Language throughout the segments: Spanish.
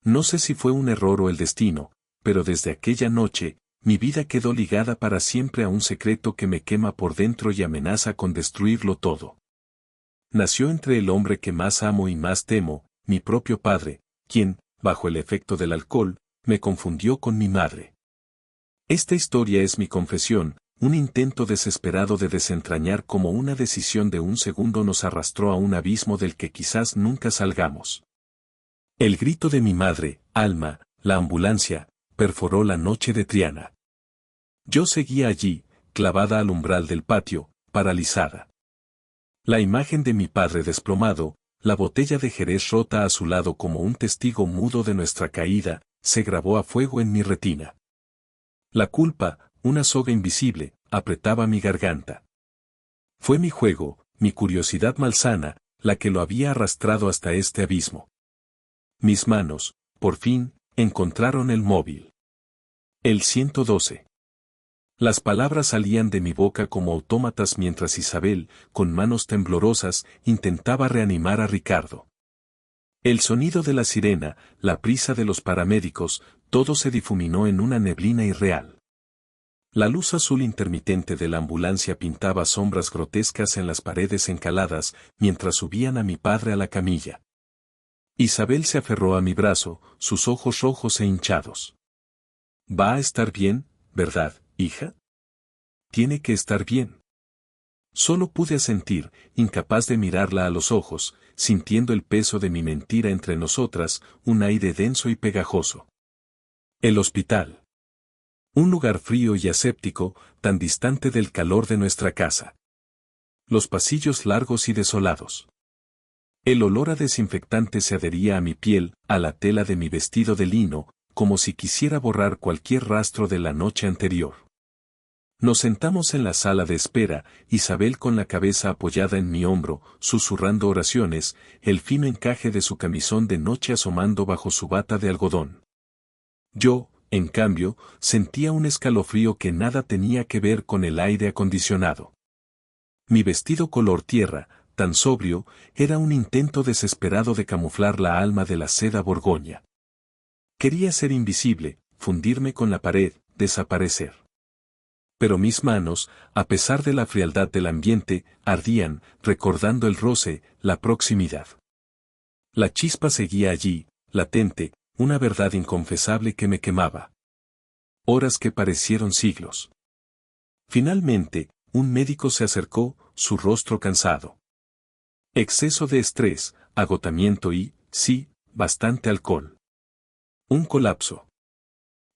No sé si fue un error o el destino, pero desde aquella noche, mi vida quedó ligada para siempre a un secreto que me quema por dentro y amenaza con destruirlo todo. Nació entre el hombre que más amo y más temo, mi propio padre, quien, bajo el efecto del alcohol, me confundió con mi madre. Esta historia es mi confesión, un intento desesperado de desentrañar cómo una decisión de un segundo nos arrastró a un abismo del que quizás nunca salgamos. El grito de mi madre, Alma, la ambulancia, perforó la noche de Triana. Yo seguía allí, clavada al umbral del patio, paralizada. La imagen de mi padre desplomado, la botella de Jerez rota a su lado como un testigo mudo de nuestra caída, se grabó a fuego en mi retina. La culpa, una soga invisible, apretaba mi garganta. Fue mi juego, mi curiosidad malsana, la que lo había arrastrado hasta este abismo. Mis manos, por fin, encontraron el móvil. El 112. Las palabras salían de mi boca como autómatas mientras Isabel, con manos temblorosas, intentaba reanimar a Ricardo. El sonido de la sirena, la prisa de los paramédicos, todo se difuminó en una neblina irreal. La luz azul intermitente de la ambulancia pintaba sombras grotescas en las paredes encaladas mientras subían a mi padre a la camilla. Isabel se aferró a mi brazo, sus ojos rojos e hinchados. «Va a estar bien, ¿verdad, hija? Tiene que estar bien». Solo pude asentir, incapaz de mirarla a los ojos, sintiendo el peso de mi mentira entre nosotras, un aire denso y pegajoso. El hospital. Un lugar frío y aséptico, tan distante del calor de nuestra casa. Los pasillos largos y desolados. El olor a desinfectante se adhería a mi piel, a la tela de mi vestido de lino, como si quisiera borrar cualquier rastro de la noche anterior. Nos sentamos en la sala de espera, Isabel con la cabeza apoyada en mi hombro, susurrando oraciones, el fino encaje de su camisón de noche asomando bajo su bata de algodón. Yo, en cambio, sentía un escalofrío que nada tenía que ver con el aire acondicionado. Mi vestido color tierra, tan sobrio, era un intento desesperado de camuflar la alma de la seda borgoña. Quería ser invisible, fundirme con la pared, desaparecer. Pero mis manos, a pesar de la frialdad del ambiente, ardían, recordando el roce, la proximidad. La chispa seguía allí, latente, una verdad inconfesable que me quemaba. Horas que parecieron siglos. Finalmente, un médico se acercó, su rostro cansado. Exceso de estrés, agotamiento y, sí, bastante alcohol. Un colapso.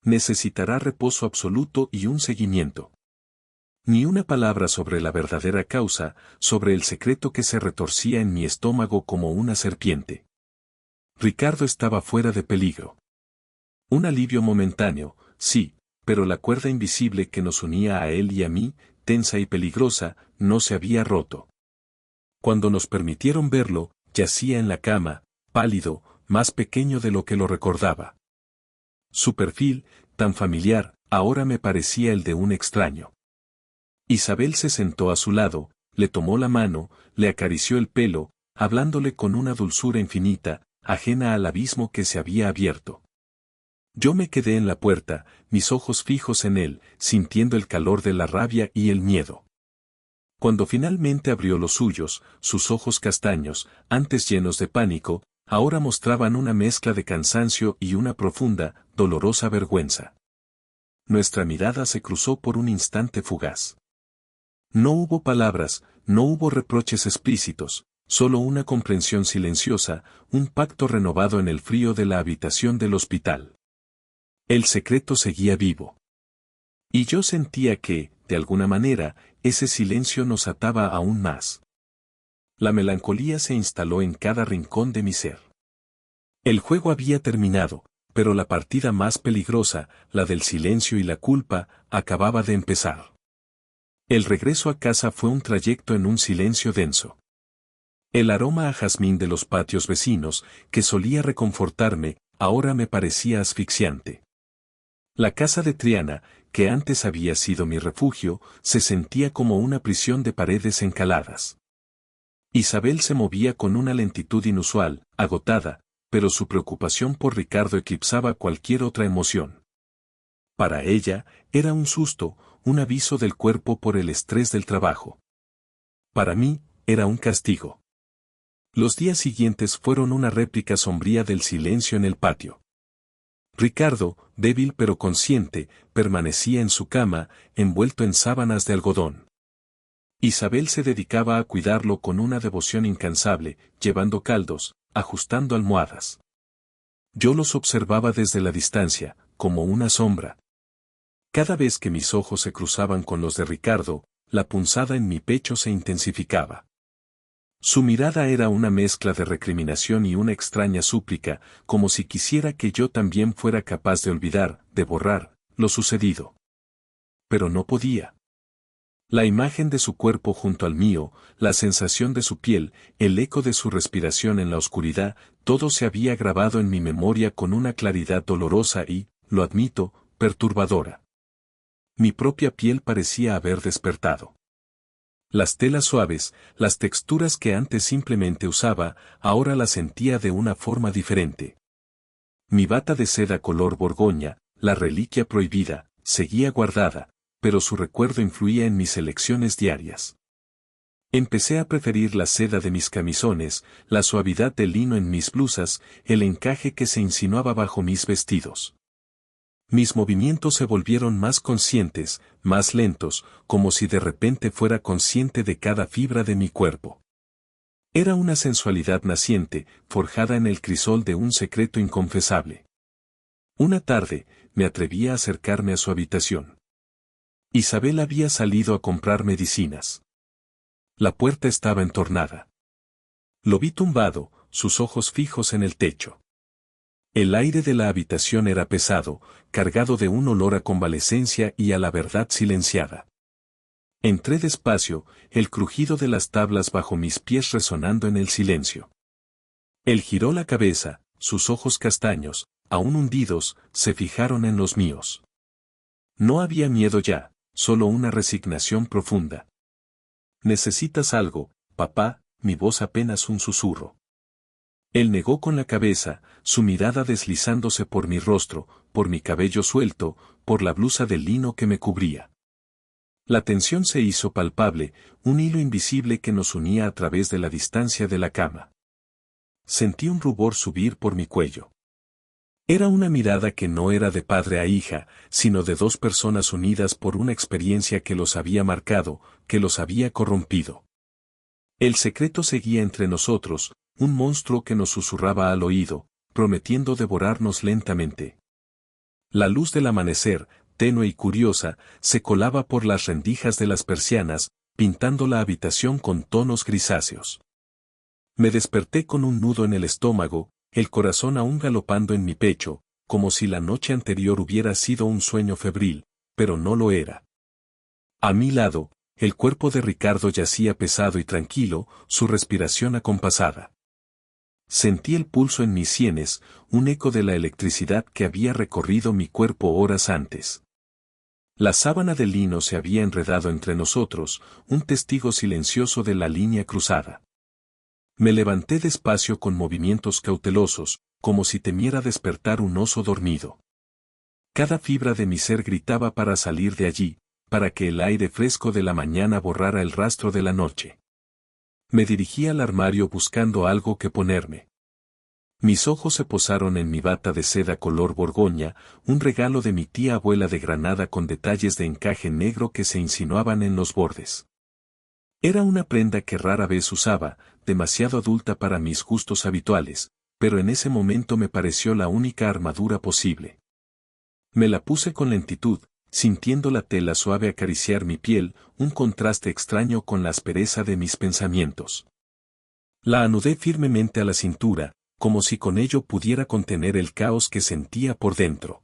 Necesitará reposo absoluto y un seguimiento. Ni una palabra sobre la verdadera causa, sobre el secreto que se retorcía en mi estómago como una serpiente. Ricardo estaba fuera de peligro. Un alivio momentáneo, sí, pero la cuerda invisible que nos unía a él y a mí, tensa y peligrosa, no se había roto. Cuando nos permitieron verlo, yacía en la cama, pálido, más pequeño de lo que lo recordaba. Su perfil, tan familiar, ahora me parecía el de un extraño. Isabel se sentó a su lado, le tomó la mano, le acarició el pelo, hablándole con una dulzura infinita, ajena al abismo que se había abierto. Yo me quedé en la puerta, mis ojos fijos en él, sintiendo el calor de la rabia y el miedo. Cuando finalmente abrió los suyos, sus ojos castaños, antes llenos de pánico, ahora mostraban una mezcla de cansancio y una profunda, dolorosa vergüenza. Nuestra mirada se cruzó por un instante fugaz. No hubo palabras, no hubo reproches explícitos, solo una comprensión silenciosa, un pacto renovado en el frío de la habitación del hospital. El secreto seguía vivo. Y yo sentía que, de alguna manera, ese silencio nos ataba aún más. La melancolía se instaló en cada rincón de mi ser. El juego había terminado, pero la partida más peligrosa, la del silencio y la culpa, acababa de empezar. El regreso a casa fue un trayecto en un silencio denso. El aroma a jazmín de los patios vecinos, que solía reconfortarme, ahora me parecía asfixiante. La casa de Triana, que antes había sido mi refugio, se sentía como una prisión de paredes encaladas. Isabel se movía con una lentitud inusual, agotada, pero su preocupación por Ricardo eclipsaba cualquier otra emoción. Para ella, era un susto, un aviso del cuerpo por el estrés del trabajo. Para mí, era un castigo. Los días siguientes fueron una réplica sombría del silencio en el patio. Ricardo, débil pero consciente, permanecía en su cama, envuelto en sábanas de algodón. Isabel se dedicaba a cuidarlo con una devoción incansable, llevando caldos, ajustando almohadas. Yo los observaba desde la distancia, como una sombra. Cada vez que mis ojos se cruzaban con los de Ricardo, la punzada en mi pecho se intensificaba. Su mirada era una mezcla de recriminación y una extraña súplica, como si quisiera que yo también fuera capaz de olvidar, de borrar, lo sucedido. Pero no podía. La imagen de su cuerpo junto al mío, la sensación de su piel, el eco de su respiración en la oscuridad, todo se había grabado en mi memoria con una claridad dolorosa y, lo admito, perturbadora. Mi propia piel parecía haber despertado. Las telas suaves, las texturas que antes simplemente usaba, ahora las sentía de una forma diferente. Mi bata de seda color borgoña, la reliquia prohibida, seguía guardada, pero su recuerdo influía en mis elecciones diarias. Empecé a preferir la seda de mis camisones, la suavidad del lino en mis blusas, el encaje que se insinuaba bajo mis vestidos. Mis movimientos se volvieron más conscientes, más lentos, como si de repente fuera consciente de cada fibra de mi cuerpo. Era una sensualidad naciente, forjada en el crisol de un secreto inconfesable. Una tarde, me atreví a acercarme a su habitación. Isabel había salido a comprar medicinas. La puerta estaba entornada. Lo vi tumbado, sus ojos fijos en el techo. El aire de la habitación era pesado, cargado de un olor a convalecencia y a la verdad silenciada. Entré despacio, el crujido de las tablas bajo mis pies resonando en el silencio. Él giró la cabeza, sus ojos castaños, aún hundidos, se fijaron en los míos. No había miedo ya, solo una resignación profunda. «¿Necesitas algo, papá?», mi voz apenas un susurro. Él negó con la cabeza, su mirada deslizándose por mi rostro, por mi cabello suelto, por la blusa de lino que me cubría. La tensión se hizo palpable, un hilo invisible que nos unía a través de la distancia de la cama. Sentí un rubor subir por mi cuello. Era una mirada que no era de padre a hija, sino de dos personas unidas por una experiencia que los había marcado, que los había corrompido. El secreto seguía entre nosotros, un monstruo que nos susurraba al oído, prometiendo devorarnos lentamente. La luz del amanecer, tenue y curiosa, se colaba por las rendijas de las persianas, pintando la habitación con tonos grisáceos. Me desperté con un nudo en el estómago, el corazón aún galopando en mi pecho, como si la noche anterior hubiera sido un sueño febril, pero no lo era. A mi lado, el cuerpo de Ricardo yacía pesado y tranquilo, su respiración acompasada. Sentí el pulso en mis sienes, un eco de la electricidad que había recorrido mi cuerpo horas antes. La sábana de lino se había enredado entre nosotros, un testigo silencioso de la línea cruzada. Me levanté despacio con movimientos cautelosos, como si temiera despertar un oso dormido. Cada fibra de mi ser gritaba para salir de allí, para que el aire fresco de la mañana borrara el rastro de la noche. Me dirigí al armario buscando algo que ponerme. Mis ojos se posaron en mi bata de seda color borgoña, un regalo de mi tía abuela de Granada con detalles de encaje negro que se insinuaban en los bordes. Era una prenda que rara vez usaba, demasiado adulta para mis gustos habituales, pero en ese momento me pareció la única armadura posible. Me la puse con lentitud, sintiendo la tela suave acariciar mi piel, un contraste extraño con la aspereza de mis pensamientos. La anudé firmemente a la cintura, como si con ello pudiera contener el caos que sentía por dentro.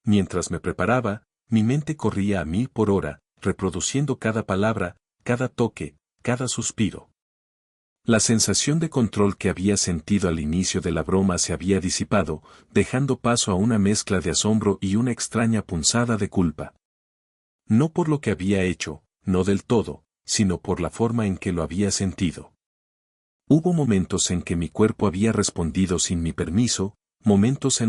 Mientras me preparaba, mi mente corría a 1000 por hora, reproduciendo cada palabra, cada toque, cada suspiro. La sensación de control que había sentido al inicio de la broma se había disipado, dejando paso a una mezcla de asombro y una extraña punzada de culpa. No por lo que había hecho, no del todo, sino por la forma en que lo había sentido. Hubo momentos en que mi cuerpo había respondido sin mi permiso, momentos en los